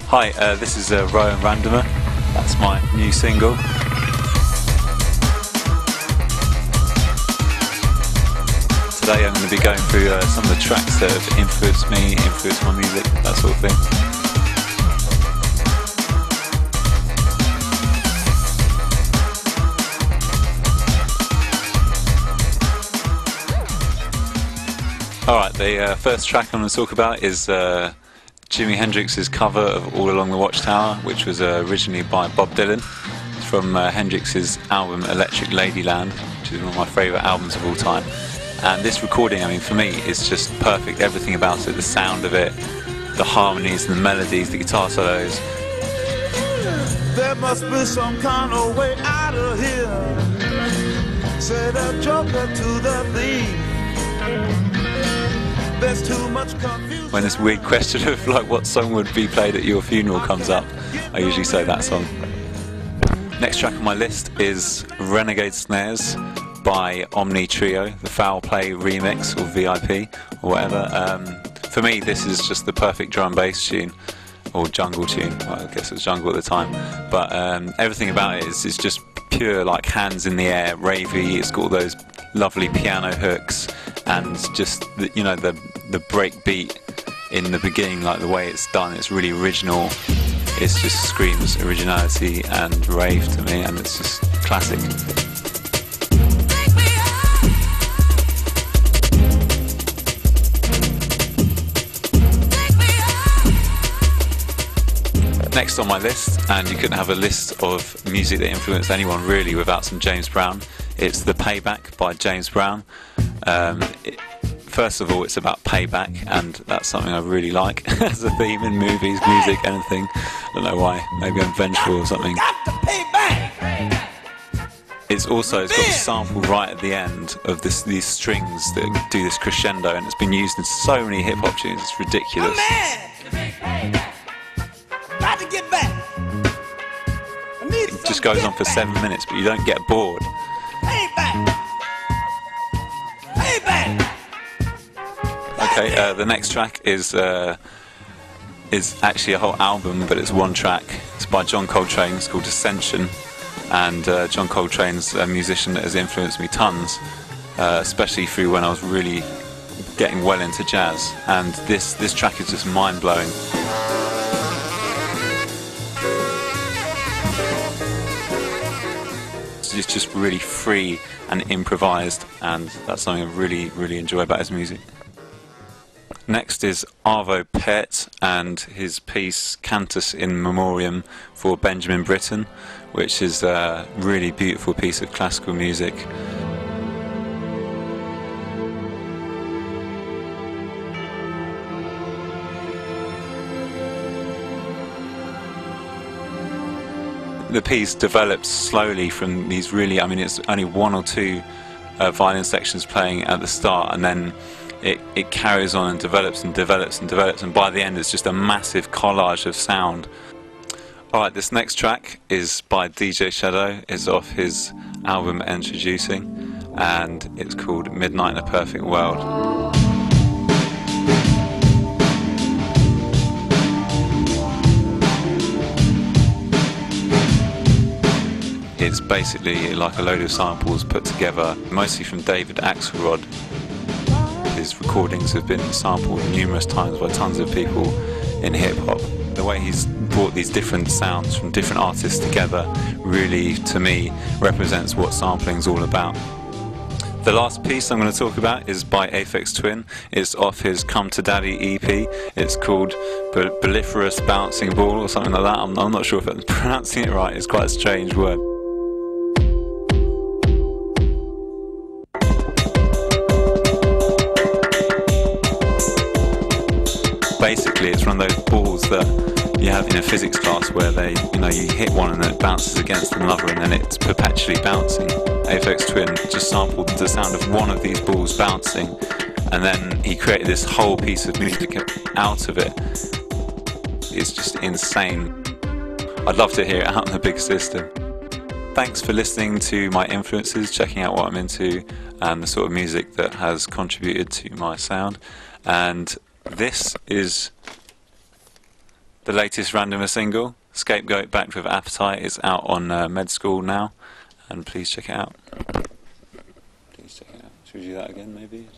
Hi, this is Rohan Randomer. That's my new single. Today I'm going to be going through some of the tracks that have influenced me, influenced my music, that sort of thing. Alright, the first track I'm going to talk about is Jimi Hendrix's cover of All Along the Watchtower, which was originally by Bob Dylan, from Hendrix's album Electric Ladyland, which is one of my favourite albums of all time. And this recording, I mean, for me, is just perfect. Everything about it, the sound of it, the harmonies, the melodies, the guitar solos. There must be some kind of way out of here. Say the joker to the thief. There's too much confusion. When this weird question of like what song would be played at your funeral comes up, I usually say that song. Next track on my list is Renegade Snares by Omni Trio, the Foul Play remix, or VIP, or whatever. For me, this is just the perfect drum bass tune, or jungle tune. Well, I guess it was jungle at the time, but everything about it is just pure, like hands in the air, ravey. It's got all those lovely piano hooks, and just the break beat in the beginning, like the way it's done. It's really original. It just screams originality and rave to me, and it's just classic. Next on my list, and you couldn't have a list of music that influenced anyone really without some James Brown. It's The Payback by James Brown. First of all, it's about payback, and that's something I really like as a theme in movies, music, anything. I don't know why. Maybe I'm vengeful or something. It's got a sample right at the end of these strings that do this crescendo, and it's been used in so many hip hop tunes. It's ridiculous. Got to get back. It just goes on for 7 minutes, but you don't get bored. Okay, the next track is actually a whole album, but it's one track. It's by John Coltrane. It's called Ascension, and John Coltrane's a musician that has influenced me tons, especially through when I was really getting well into jazz. And this track is just mind-blowing. It's just really free and improvised, and that's something I really, really enjoy about his music. Next is Arvo Pärt and his piece Cantus in Memoriam for Benjamin Britten, which is a really beautiful piece of classical music. The piece develops slowly from these really, I mean, it's only one or two violin sections playing at the start, and then it carries on and develops and develops and develops, and by the end it's just a massive collage of sound. Alright, this next track is by DJ Shadow. It's off his album Introducing, and it's called Midnight in a Perfect World. It's basically like a load of samples put together, mostly from David Axelrod. His recordings have been sampled numerous times by tons of people in hip-hop. The way he's brought these different sounds from different artists together really, to me, represents what sampling's all about. The last piece I'm going to talk about is by Aphex Twin. It's off his Come to Daddy EP. It's called Belliferous Bouncing Ball or something like that. I'm not sure if I'm pronouncing it right. It's quite a strange word. Basically, it's one of those balls that you have in a physics class where you hit one and then it bounces against another, and then it's perpetually bouncing. Aphex Twin just sampled the sound of one of these balls bouncing, and then he created this whole piece of music out of it. It's just insane. I'd love to hear it out in the big system. Thanks for listening to my influences, checking out what I'm into, and the sort of music that has contributed to my sound. And this is The latest Randomer single, Scapegoat Backed with Appetite, is out on Med School now, and please check it out. Please check it out. Should we do that again maybe?